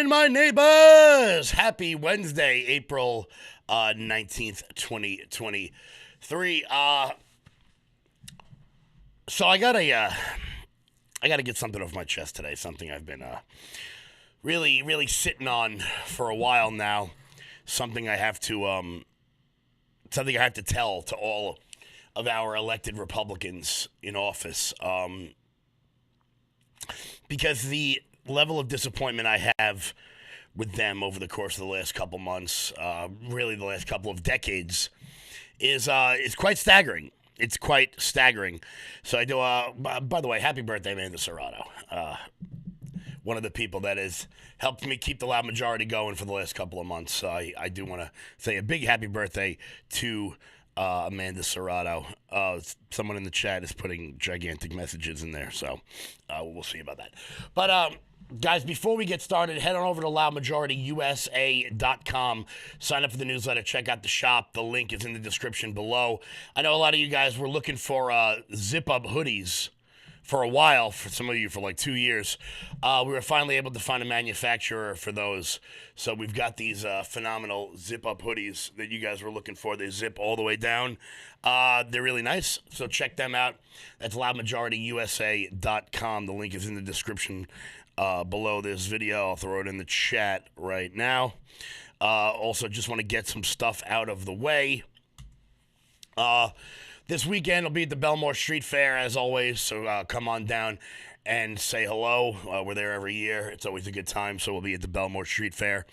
morning, my neighbors. Happy Wednesday, April 19th, 2023. So I gotta get something off my chest today. Something I've been really sitting on for a while now. Something I have to tell to all of our elected Republicans in office. Because the level of disappointment I have with them over the course of the last couple months, really the last couple of decades, is quite staggering. It's quite staggering. So I do. By the way, happy birthday, Amanda Serrato. One of the people that has helped me keep the loud majority going for the last couple of months. So I do want to say a big happy birthday to Amanda Serrato. Someone in the chat is putting gigantic messages in there, so we'll see about that. But guys, before we get started, head on over to loudmajorityusa.com. Sign up for the newsletter. Check out the shop. The link is in the description below. I know a lot of you guys were looking for zip-up hoodies for a while, for some of you for like 2 years. We were finally able to find a manufacturer for those. So we've got these phenomenal zip-up hoodies that you guys were looking for. They zip all the way down. They're really nice, so check them out. That's loudmajorityusa.com. The link is in the description below this video. I'll throw it in the chat right now. Also, just want to get some stuff out of the way. This weekend will be at the Belmore Street Fair, as always, so come on down and say hello. We're there every year. It's always a good time, so we'll be at the Belmore Street Fair.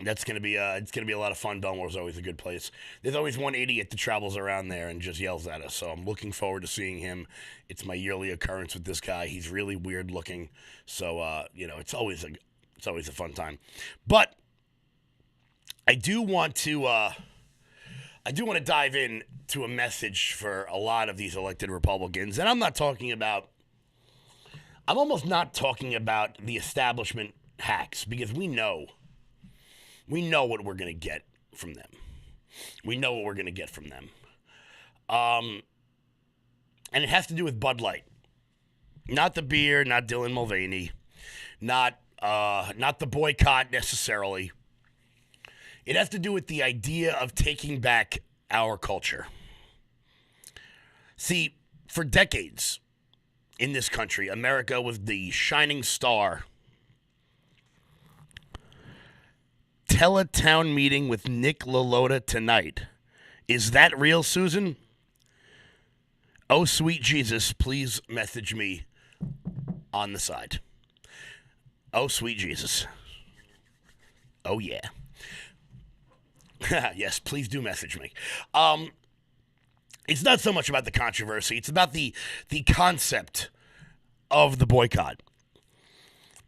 That's gonna be it's gonna be a lot of fun. Belmore's always a good place. There's always one idiot that travels around there and just yells at us, so I'm looking forward to seeing him. It's my yearly occurrence with this guy. He's really weird looking, so it's always a fun time. But I do want to dive in to a message for a lot of these elected Republicans. And I'm almost not talking about the establishment hacks, because we know what we're going to get from them. And it has to do with Bud Light. Not the beer, not Dylan Mulvaney, not the boycott necessarily. It has to do with the idea of taking back our culture. See, for decades in this country, America was the shining star. Teletown meeting with Nick LaLota tonight. Is that real, Susan? Oh, sweet Jesus, please message me on the side. Oh, sweet Jesus. Oh, yeah. Yes, please do message me. It's not so much about the controversy. It's about the concept of the boycott.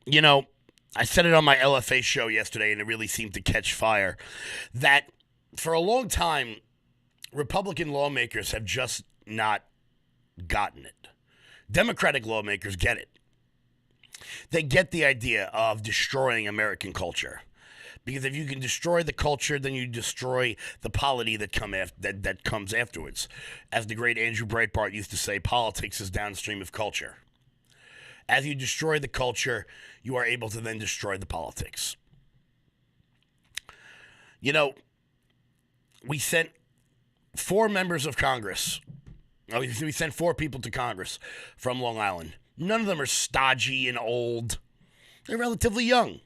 You know, I said it on my LFA show yesterday, and it really seemed to catch fire, that for a long time, Republican lawmakers have just not gotten it. Democratic lawmakers get it. They get the idea of destroying American culture. Because if you can destroy the culture, then you destroy the polity that comes afterwards. As the great Andrew Breitbart used to say, politics is downstream of culture. As you destroy the culture, you are able to then destroy the politics. You know, we sent 4 members of Congress. We sent 4 people to Congress from Long Island. None of them are stodgy and old. They're relatively young.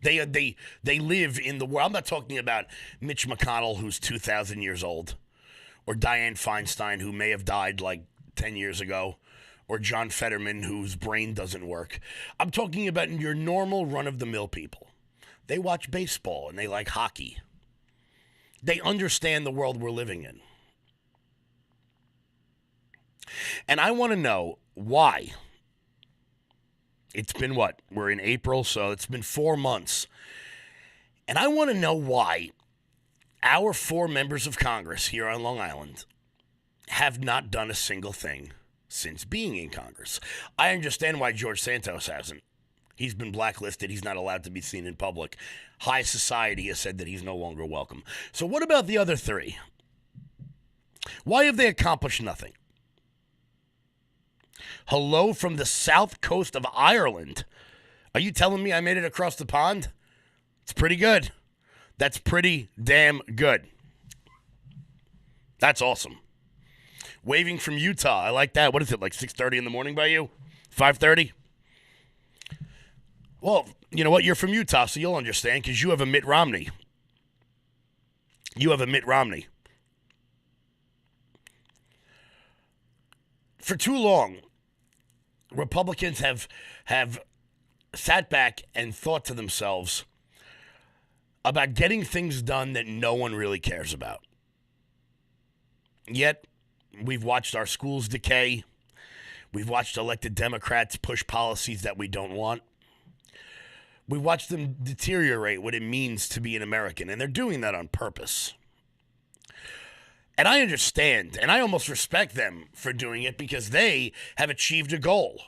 They live in the world. I'm not talking about Mitch McConnell, who's 2,000 years old, or Dianne Feinstein, who may have died like 10 years ago, or John Fetterman, whose brain doesn't work. I'm talking about your normal run-of-the-mill people. They watch baseball and they like hockey. They understand the world we're living in. And I want to know why. It's been what? We're in April, so it's been 4 months. And I want to know why our 4 members of Congress here on Long Island have not done a single thing since being in Congress. I understand why George Santos hasn't. He's been blacklisted. He's not allowed to be seen in public. High society has said that he's no longer welcome. So what about the other 3? Why have they accomplished nothing? Hello from the south coast of Ireland. Are you telling me I made it across the pond? It's pretty good. That's pretty damn good. That's awesome. Waving from Utah. I like that. What is it, like 6:30 in the morning by you? 5:30? Well, you know what? You're from Utah, so you'll understand because you have a Mitt Romney. You have a Mitt Romney. For too long, Republicans have sat back and thought to themselves about getting things done that no one really cares about. Yet, we've watched our schools decay. We've watched elected Democrats push policies that we don't want. We've watched them deteriorate what it means to be an American, and they're doing that on purpose. And I understand, and I almost respect them for doing it because they have achieved a goal.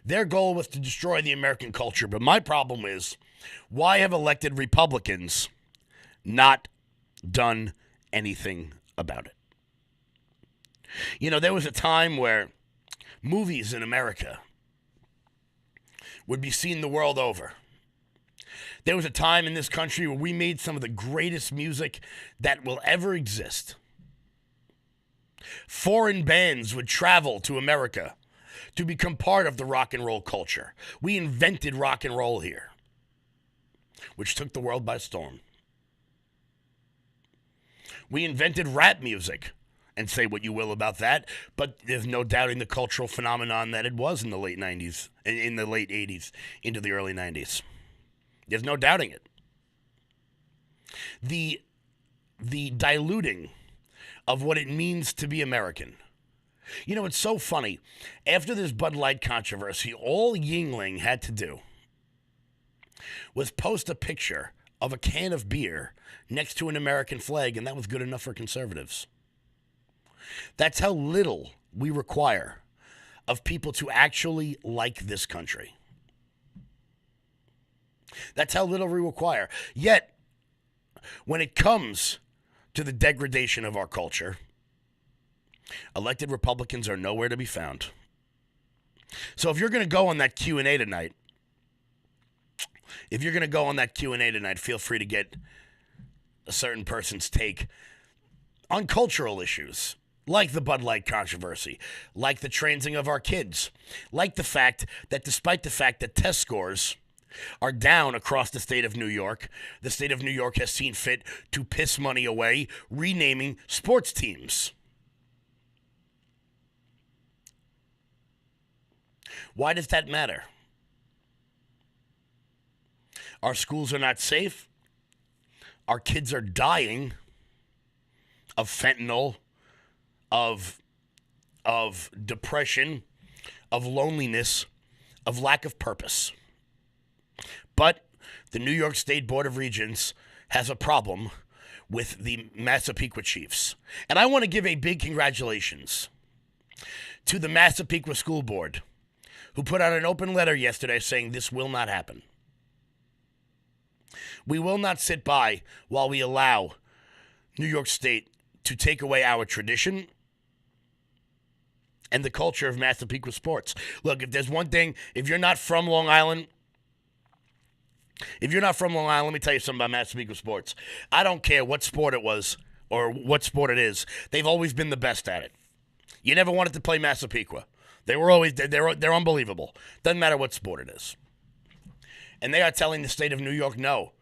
Their goal was to destroy the American culture, but my problem is, why have elected Republicans not done anything about it? You know, there was a time where movies in America would be seen the world over. There was a time in this country where we made some of the greatest music that will ever exist. Foreign bands would travel to America to become part of the rock and roll culture. We invented rock and roll here, which took the world by storm. We invented rap music, and say what you will about that, but there's no doubting the cultural phenomenon that it was in the late 90s, in the late 80s, into the early 90s. There's no doubting it. The diluting of what it means to be American. You know, it's so funny. After this Bud Light controversy, all Yingling had to do was post a picture of a can of beer next to an American flag, and that was good enough for conservatives. That's how little we require of people to actually like this country. That's how little we require. Yet, when it comes to the degradation of our culture, elected Republicans are nowhere to be found. So if you're going to go on that Q&A tonight, feel free to get a certain person's take on cultural issues, like the Bud Light controversy, like the transing of our kids, like the fact that despite the fact that test scores are down across the state of New York, the state of New York has seen fit to piss money away, renaming sports teams. Why does that matter? Our schools are not safe. Our kids are dying of fentanyl, of depression, of loneliness, of lack of purpose. But the New York State Board of Regents has a problem with the Massapequa Chiefs. And I want to give a big congratulations to the Massapequa School Board, who put out an open letter yesterday saying this will not happen. We will not sit by while we allow New York State to take away our tradition and the culture of Massapequa sports. Look, if there's one thing, if you're not from Long Island, let me tell you something about Massapequa sports. I don't care what sport it was or what sport it is. They've always been the best at it. You never wanted to play Massapequa. They're unbelievable. Doesn't matter what sport it is. And they are telling the state of New York no.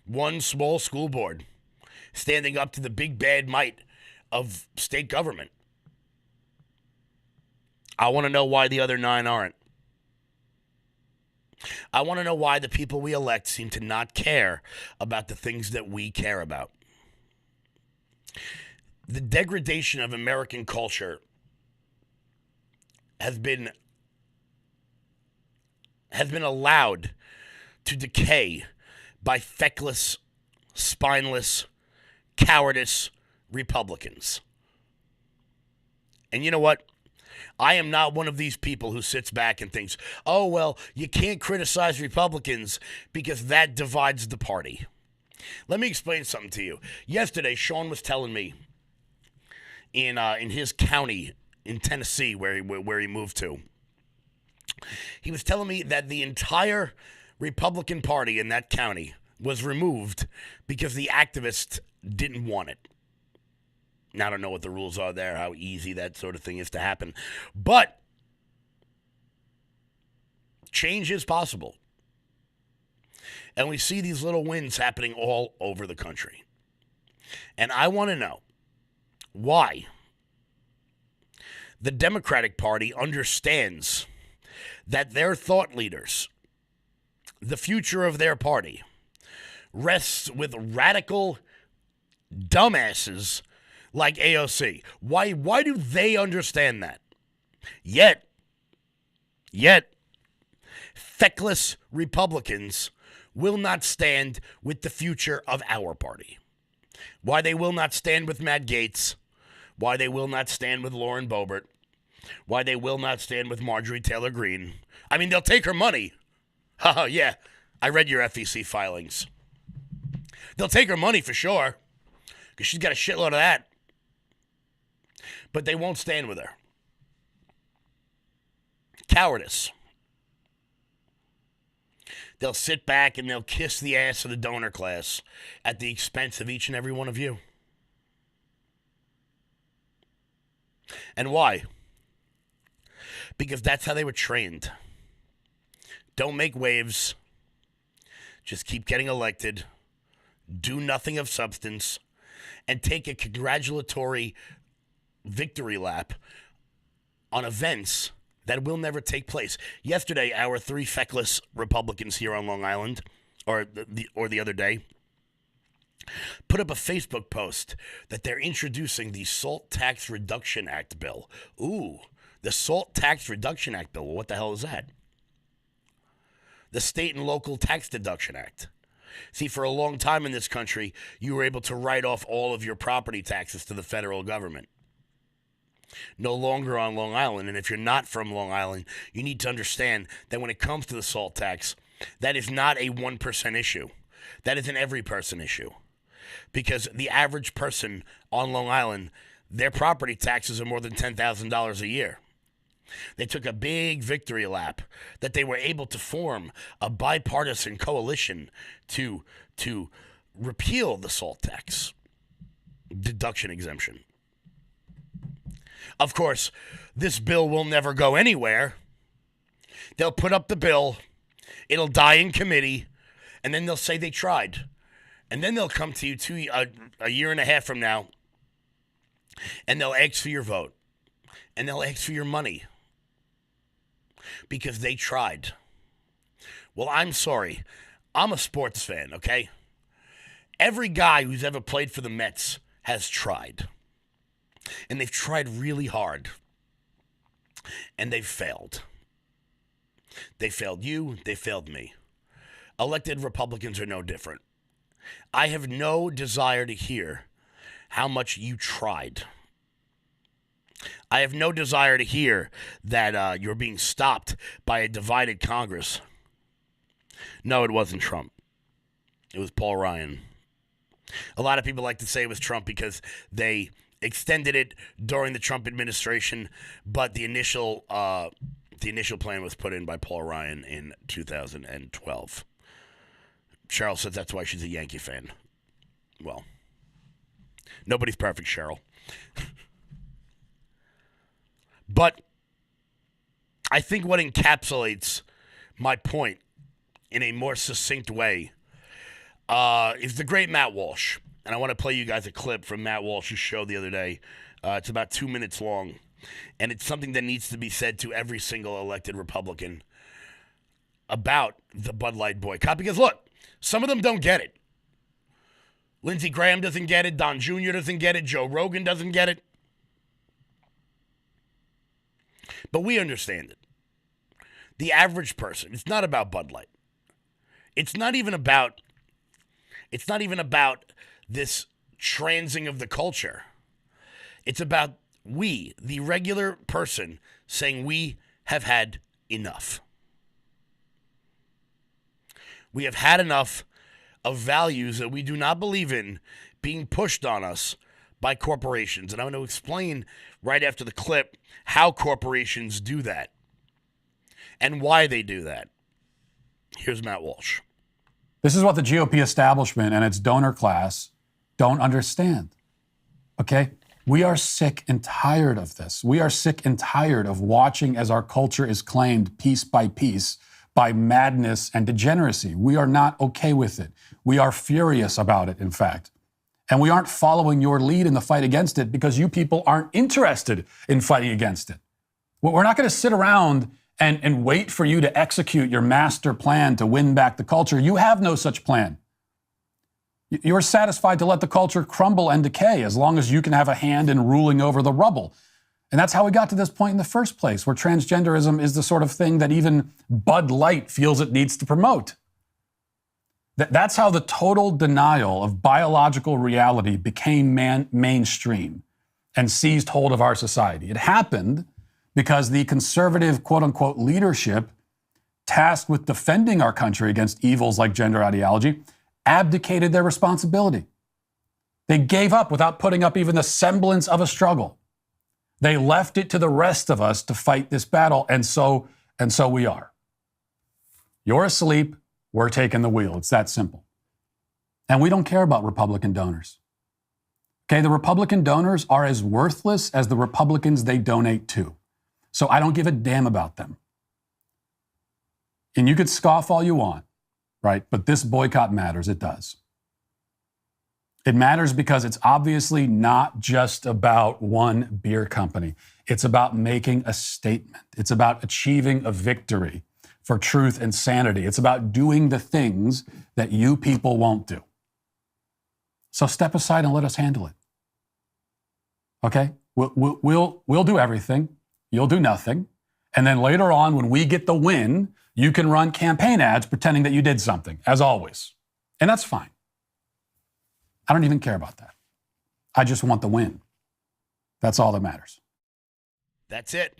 One small school board standing up to the big bad might of state government. I want to know why the other 9 aren't. I want to know why the people we elect seem to not care about the things that we care about. The degradation of American culture has been allowed to decay by feckless, spineless, cowardice Republicans. And you know what? I am not one of these people who sits back and thinks, oh, well, you can't criticize Republicans because that divides the party. Let me explain something to you. Yesterday, Sean was telling me in his county in Tennessee, where he moved to. He was telling me that the entire Republican Party in that county was removed because the activists didn't want it. Now, I don't know what the rules are there, how easy that sort of thing is to happen. But change is possible. And we see these little wins happening all over the country. And I want to know why the Democratic Party understands that their thought leaders, the future of their party, rests with radical dumbasses like AOC. Why do they understand that? Yet, feckless Republicans will not stand with the future of our party. Why they will not stand with Matt Gaetz. Why they will not stand with Lauren Boebert. Why they will not stand with Marjorie Taylor Greene. I mean, they'll take her money. Oh, yeah, I read your FEC filings. They'll take her money for sure, because she's got a shitload of that. But they won't stand with her. Cowardice. They'll sit back and they'll kiss the ass of the donor class at the expense of each and every one of you. And why? Because that's how they were trained. Don't make waves. Just keep getting elected. Do nothing of substance. And take a congratulatory victory lap on events that will never take place. Yesterday, our 3 feckless Republicans here on Long Island, or the other day, put up a Facebook post that they're introducing the Salt Tax Reduction Act bill. Ooh, the Salt Tax Reduction Act bill. Well, what the hell is that? The State and Local Tax Deduction Act. See, for a long time in this country, you were able to write off all of your property taxes to the federal government. No longer on Long Island, and if you're not from Long Island, you need to understand that when it comes to the salt tax, that is not a 1% issue. That is an every person issue. Because the average person on Long Island, their property taxes are more than $10,000 a year. They took a big victory lap that they were able to form a bipartisan coalition to repeal the salt tax deduction exemption. Of course, this bill will never go anywhere. They'll put up the bill, it'll die in committee, and then they'll say they tried. And then they'll come to you a year and a half from now, and they'll ask for your vote. And they'll ask for your money. Because they tried. Well, I'm sorry. I'm a sports fan, okay? Every guy who's ever played for the Mets has tried. And they've tried really hard. And they've failed. They failed you. They failed me. Elected Republicans are no different. I have no desire to hear how much you tried. I have no desire to hear that you're being stopped by a divided Congress. No, it wasn't Trump. It was Paul Ryan. A lot of people like to say it was Trump because they extended it during the Trump administration, but the initial plan was put in by Paul Ryan in 2012. Cheryl says that's why she's a Yankee fan. Well, nobody's perfect, Cheryl. But I think what encapsulates my point in a more succinct way is the great Matt Walsh. And I want to play you guys a clip from Matt Walsh's show the other day. It's about 2 minutes long. And it's something that needs to be said to every single elected Republican about the Bud Light boycott. Because look, some of them don't get it. Lindsey Graham doesn't get it. Don Jr. doesn't get it. Joe Rogan doesn't get it. But we understand it. The average person, it's not about Bud Light. It's not even about this transing of the culture. It's about we, the regular person, saying we have had enough. We have had enough of values that we do not believe in being pushed on us by corporations. And I'm going to explain right after the clip how corporations do that and why they do that. Here's Matt Walsh. This is what the GOP establishment and its donor class don't understand. Okay? We are sick and tired of this. We are sick and tired of watching as our culture is claimed piece by piece by madness and degeneracy. We are not okay with it. We are furious about it, in fact. And we aren't following your lead in the fight against it because you people aren't interested in fighting against it. Well, we're not going to sit around and wait for you to execute your master plan to win back the culture. You have no such plan. You're satisfied to let the culture crumble and decay as long as you can have a hand in ruling over the rubble. And that's how we got to this point in the first place, where transgenderism is the sort of thing that even Bud Light feels it needs to promote. That's how the total denial of biological reality became mainstream and seized hold of our society. It happened because the conservative, quote-unquote, leadership tasked with defending our country against evils like gender ideology abdicated their responsibility. They gave up without putting up even the semblance of a struggle. They left it to the rest of us to fight this battle, and so we are. You're asleep, we're taking the wheel. It's that simple. And we don't care about Republican donors. Okay, the Republican donors are as worthless as the Republicans they donate to. So I don't give a damn about them. And you could scoff all you want, right? But this boycott matters. It does. It matters because it's obviously not just about one beer company. It's about making a statement. It's about achieving a victory for truth and sanity. It's about doing the things that you people won't do. So step aside and let us handle it. Okay? We'll do everything. You'll do nothing. And then later on, when we get the win, you can run campaign ads pretending that you did something, as always. And that's fine. I don't even care about that. I just want the win. That's all that matters. That's it.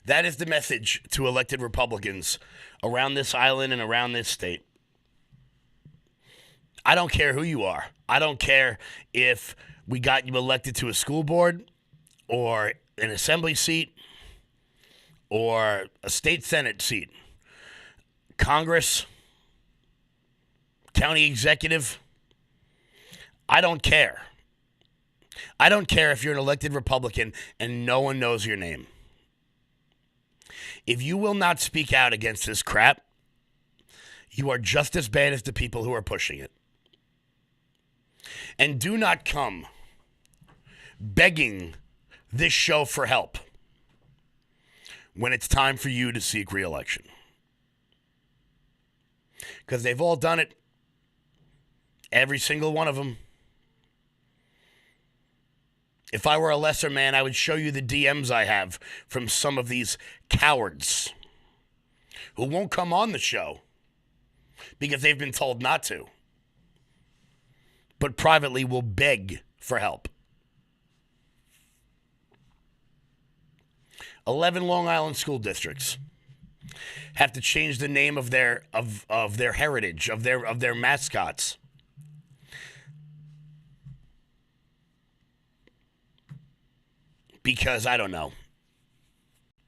That is the message to elected Republicans around this island and around this state. I don't care who you are. I don't care if we got you elected to a school board or an assembly seat or a state senate seat, Congress, county executive. I don't care. I don't care if you're an elected Republican and no one knows your name. If you will not speak out against this crap, you are just as bad as the people who are pushing it. And do not come begging this show for help when it's time for you to seek re-election. Because they've all done it. Every single one of them. If I were a lesser man, I would show you the DMs I have from some of these cowards who won't come on the show because they've been told not to, but privately will beg for help. 11 Long Island school districts have to change the name of their heritage, of their mascots. Because, I don't know,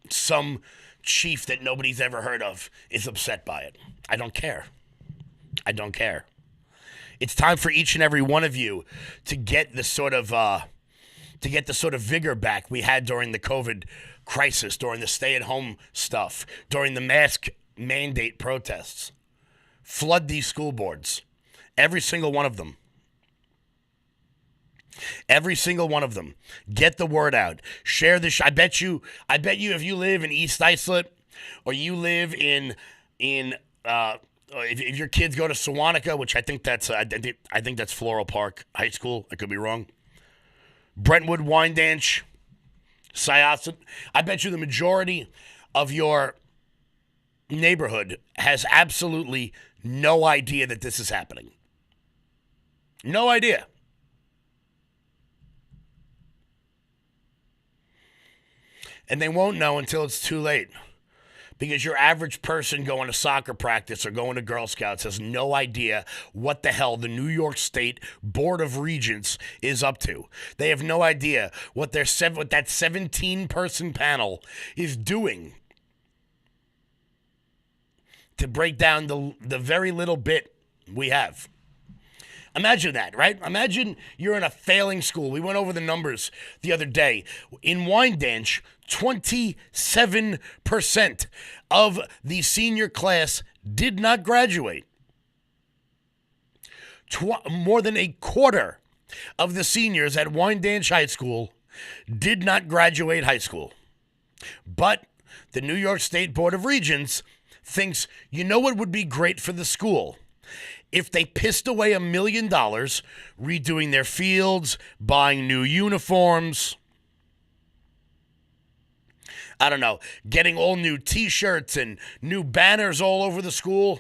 some chief that nobody's ever heard of is upset by it. I don't care. I don't care. It's time for each and every one of you to get the sort of vigor back we had during the COVID crisis, during the stay-at-home stuff, during the mask mandate protests. Flood these school boards. Every single one of them. Every single one of them. Get the word out. Share this. I bet you if you live in East Islip or you live if your kids go to Sewantica, which I think that's Floral Park High School. I could be wrong. Brentwood, Wyandanch, Syosset. I bet you the majority of your neighborhood has absolutely no idea that this is happening. No idea. And they won't know until it's too late. Because your average person going to soccer practice or going to Girl Scouts has no idea what the hell the New York State Board of Regents is up to. They have no idea what that 17-person panel is doing to break down the very little bit we have. Imagine that, right? Imagine you're in a failing school. We went over the numbers the other day. In Wyandanch, 27% of the senior class did not graduate. More than a quarter of the seniors at Wyandanch High School did not graduate high school. But the New York State Board of Regents thinks, you know what would be great for the school? If they pissed away $1 million redoing their fields, buying new uniforms, I don't know, getting all new T-shirts and new banners all over the school.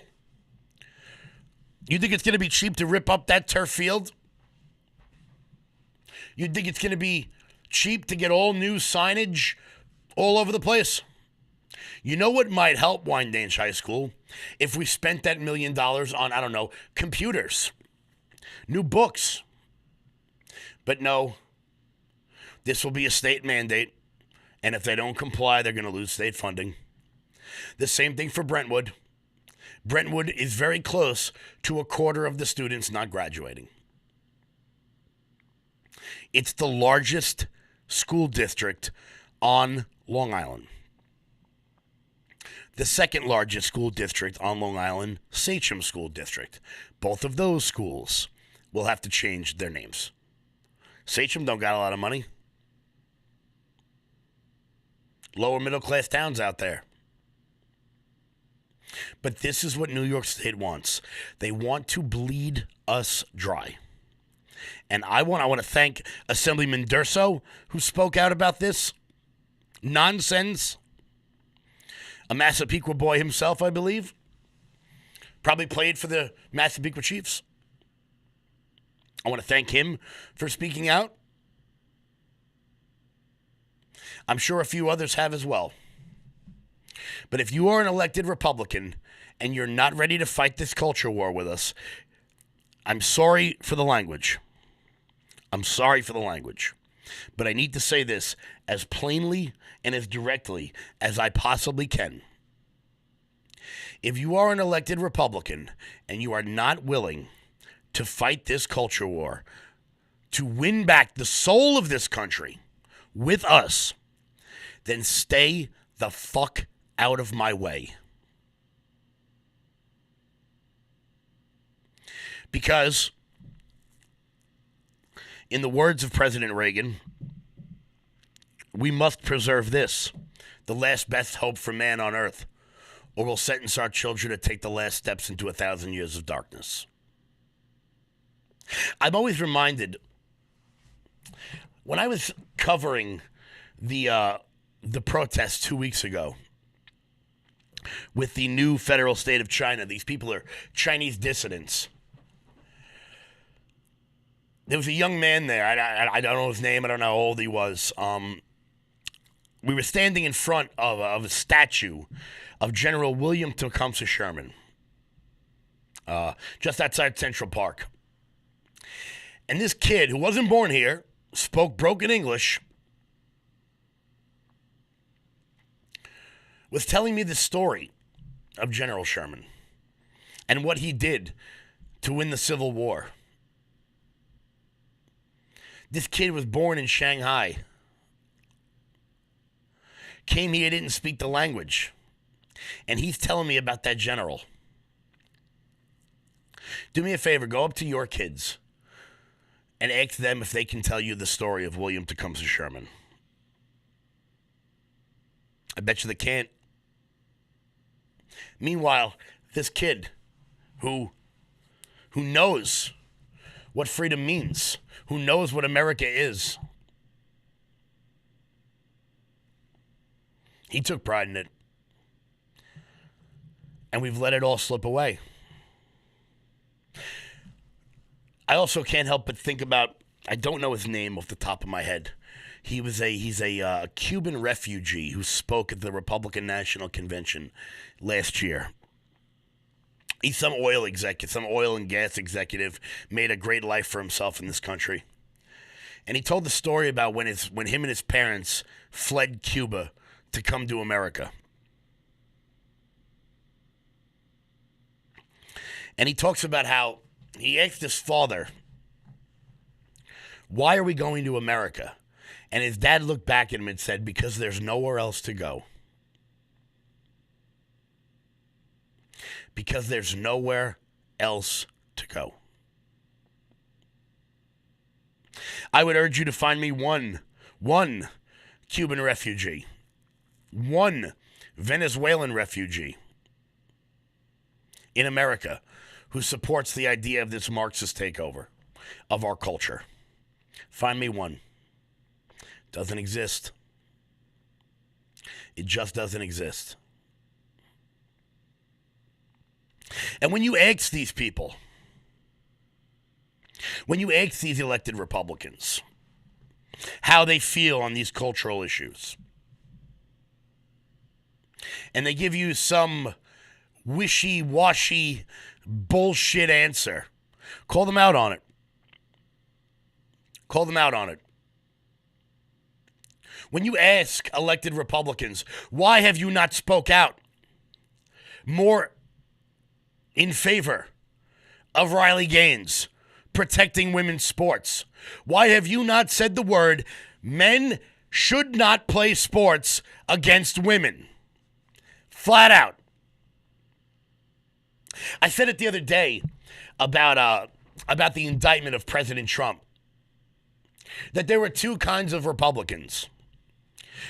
You think it's going to be cheap to rip up that turf field? You think it's going to be cheap to get all new signage all over the place? You know what might help Wyandanch High School? If we spent that $1 million on, I don't know, computers, new books. But no, this will be a state mandate. And if they don't comply, they're going to lose state funding. The same thing for Brentwood. Brentwood is very close to a quarter of the students not graduating. It's the largest school district on Long Island. The second largest school district on Long Island, Sachem School District. Both of those schools will have to change their names. Sachem don't got a lot of money. Lower middle class towns out there. But this is what New York State wants. They want to bleed us dry. And I want to thank Assemblyman Durso, who spoke out about this nonsense. A Massapequa boy himself, I believe. Probably played for the Massapequa Chiefs. I want to thank him for speaking out. I'm sure a few others have as well. But if you are an elected Republican and you're not ready to fight this culture war with us, I'm sorry for the language. I'm sorry for the language. But I need to say this as plainly and as directly as I possibly can. If you are an elected Republican and you are not willing to fight this culture war, to win back the soul of this country with us, then stay the fuck out of my way. Because, in the words of President Reagan, we must preserve this, the last best hope for man on earth, or we'll sentence our children to take the last steps into 1,000 years of darkness. I'm always reminded, when I was covering the protests 2 weeks ago with the new federal state of China, these people are Chinese dissidents. There was a young man there. I don't know his name. I don't know how old he was. We were standing in front of a statue of General William Tecumseh Sherman, just outside Central Park. And this kid, who wasn't born here, spoke broken English, was telling me the story of General Sherman and what he did to win the Civil War. This kid was born in Shanghai. Came here, didn't speak the language. And he's telling me about that general. Do me a favor, go up to your kids and ask them if they can tell you the story of William Tecumseh Sherman. I bet you they can't. Meanwhile, this kid who knows what freedom means, who knows what America is, he took pride in it. And we've let it all slip away. I also can't help but think about, I don't know his name off the top of my head. He's a Cuban refugee who spoke at the Republican National Convention last year. He's some oil executive, some oil and gas executive, made a great life for himself in this country. And he told the story about when him and his parents fled Cuba to come to America. And he talks about how he asked his father, "Why are we going to America?" And his dad looked back at him and said, "Because there's nowhere else to go." Because there's nowhere else to go. I would urge you to find me one Cuban refugee, one Venezuelan refugee in America who supports the idea of this Marxist takeover of our culture. Find me one. Doesn't exist. It just doesn't exist. And when you ask these people, when you ask these elected Republicans how they feel on these cultural issues, and they give you some wishy-washy bullshit answer, call them out on it. Call them out on it. When you ask elected Republicans, why have you not spoke out more in favor of Riley Gaines protecting women's sports? Why have you not said the word, men should not play sports against women? Flat out. I said it the other day about the indictment of President Trump, that there were two kinds of Republicans.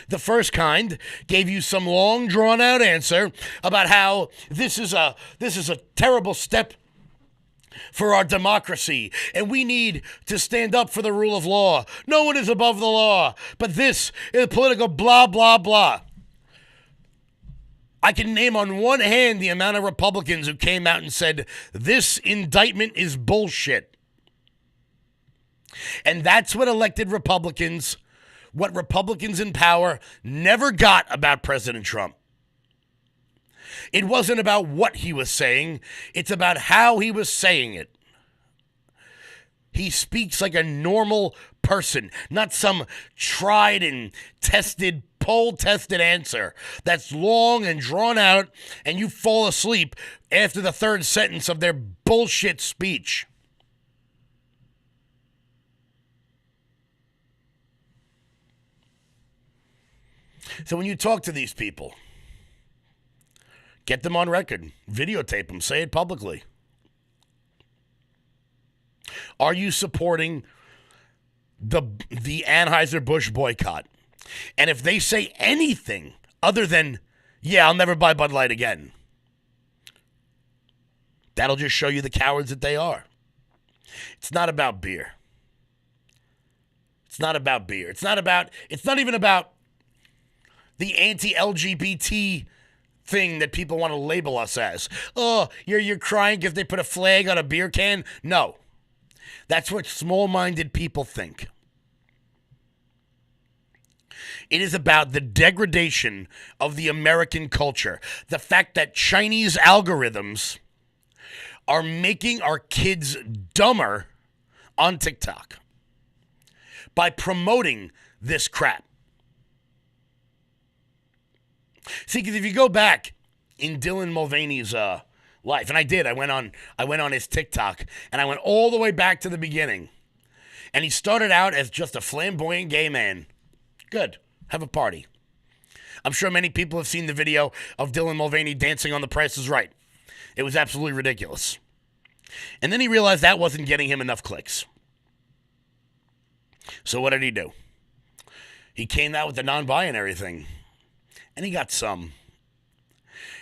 The first kind gave you some long, drawn-out answer about how this is a terrible step for our democracy, and we need to stand up for the rule of law. No one is above the law, but this is political blah, blah, blah. I can name on one hand the amount of Republicans who came out and said, this indictment is bullshit. And that's what Republicans in power never got about President Trump. It wasn't about what he was saying. It's about how he was saying it. He speaks like a normal person, not some tried and tested, poll-tested answer that's long and drawn out, and you fall asleep after the third sentence of their bullshit speech. So when you talk to these people, get them on record, videotape them, say it publicly. Are you supporting the Anheuser-Busch boycott? And if they say anything other than, yeah, I'll never buy Bud Light again, that'll just show you the cowards that they are. It's not about beer. It's not about beer. It's not even about the anti-LGBT thing that people want to label us as. Oh, you're crying because they put a flag on a beer can? No. That's what small-minded people think. It is about the degradation of the American culture. The fact that Chinese algorithms are making our kids dumber on TikTok by promoting this crap. See, because if you go back in Dylan Mulvaney's life, and I did, I went on his TikTok, and I went all the way back to the beginning. And he started out as just a flamboyant gay man. Good. Have a party. I'm sure many people have seen the video of Dylan Mulvaney dancing on The Price is Right. It was absolutely ridiculous. And then he realized that wasn't getting him enough clicks. So what did he do? He came out with the non-binary thing. And he got some.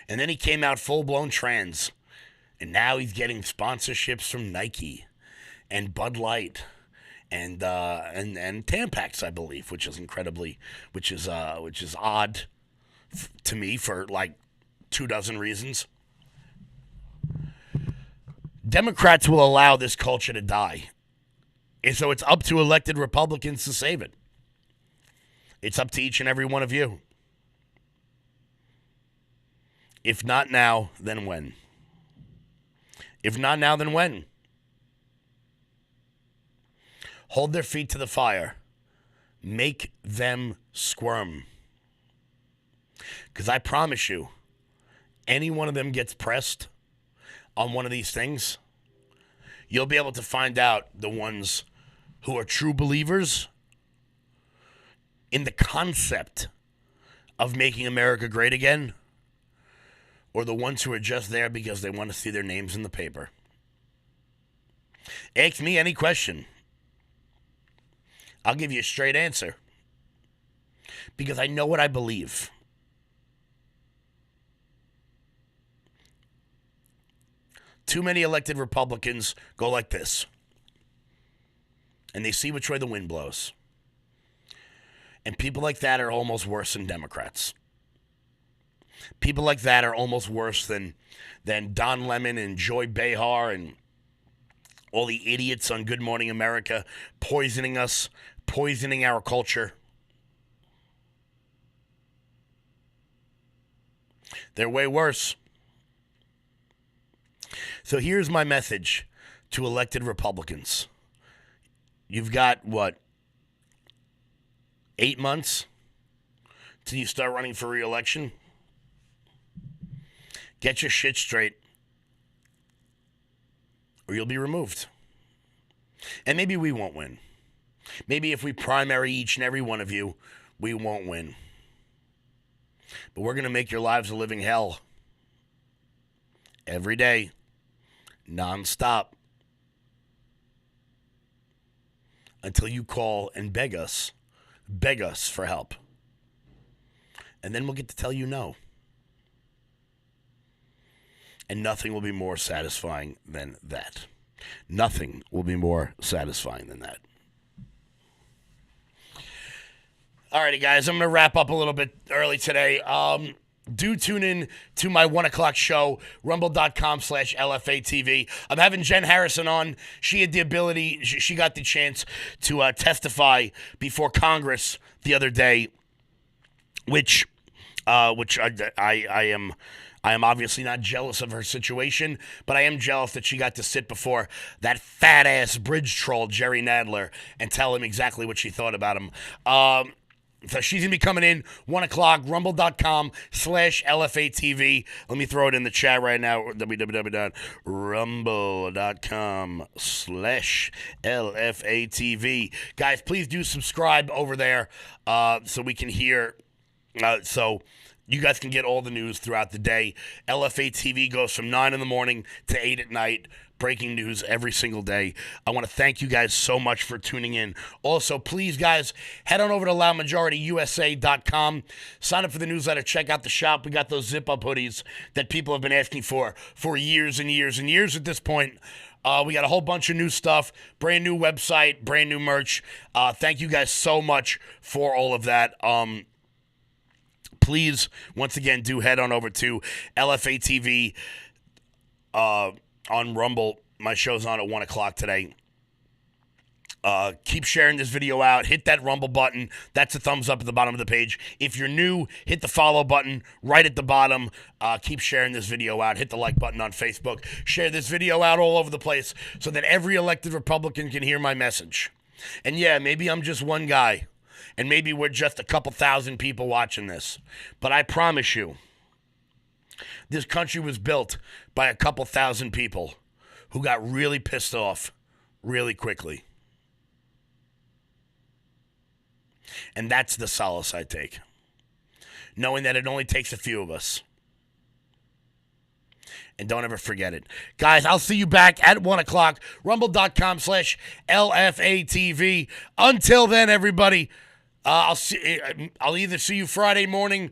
And then he came out full-blown trans. And now he's getting sponsorships from Nike and Bud Light and Tampax, I believe, which is odd to me for like 24 reasons. Democrats will allow this culture to die. And so it's up to elected Republicans to save it. It's up to each and every one of you. If not now, then when? If not now, then when? Hold their feet to the fire. Make them squirm. Because I promise you, any one of them gets pressed on one of these things, you'll be able to find out the ones who are true believers in the concept of making America great again, or the ones who are just there because they want to see their names in the paper. Ask me any question. I'll give you a straight answer. Because I know what I believe. Too many elected Republicans go like this. And they see which way the wind blows. And people like that are almost worse than Democrats. People like that are almost worse than Don Lemon and Joy Behar and all the idiots on Good Morning America poisoning us, poisoning our culture. They're way worse. So here's my message to elected Republicans. You've got, 8 months till you start running for re-election? Get your shit straight, or you'll be removed. And maybe we won't win. Maybe if we primary each and every one of you, we won't win. But we're going to make your lives a living hell. Every day. Non-stop. Until you call and beg us for help. And then we'll get to tell you no. And nothing will be more satisfying than that. Nothing will be more satisfying than that. Alrighty, guys, I'm going to wrap up a little bit early today. Do tune in to my 1 o'clock show, rumble.com/LFATV. I'm having Jen Harrison on. She had the ability, she got the chance to testify before Congress the other day, which I am obviously not jealous of her situation, but I am jealous that she got to sit before that fat-ass bridge troll, Jerry Nadler, and tell him exactly what she thought about him. So she's going to be coming in 1 o'clock, rumble.com/LFATV. Let me throw it in the chat right now, www.rumble.com/LFATV. Guys, please do subscribe over there so we can hear, so you guys can get all the news throughout the day. LFA TV goes from 9 in the morning to 8 at night. Breaking news every single day. I want to thank you guys so much for tuning in. Also, please, guys, head on over to loudmajorityusa.com. Sign up for the newsletter. Check out the shop. We got those zip-up hoodies that people have been asking for years and years and years at this point. We got a whole bunch of new stuff, brand new website, brand new merch. Thank you guys so much for all of that. Please, once again, do head on over to LFA TV on Rumble. My show's on at 1 o'clock today. Keep sharing this video out. Hit that Rumble button. That's a thumbs up at the bottom of the page. If you're new, hit the follow button right at the bottom. Keep sharing this video out. Hit the like button on Facebook. Share this video out all over the place so that every elected Republican can hear my message. And yeah, maybe I'm just one guy. And maybe we're just a couple thousand people watching this. But I promise you, this country was built by a couple thousand people who got really pissed off really quickly. And that's the solace I take. Knowing that it only takes a few of us. And don't ever forget it. Guys, I'll see you back at 1 o'clock. Rumble.com/LFATV. Until then, everybody, I'll either see you Friday morning,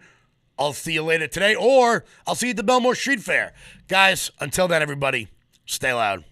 I'll see you later today, or I'll see you at the Belmore Street Fair. Guys, until then, everybody, stay loud.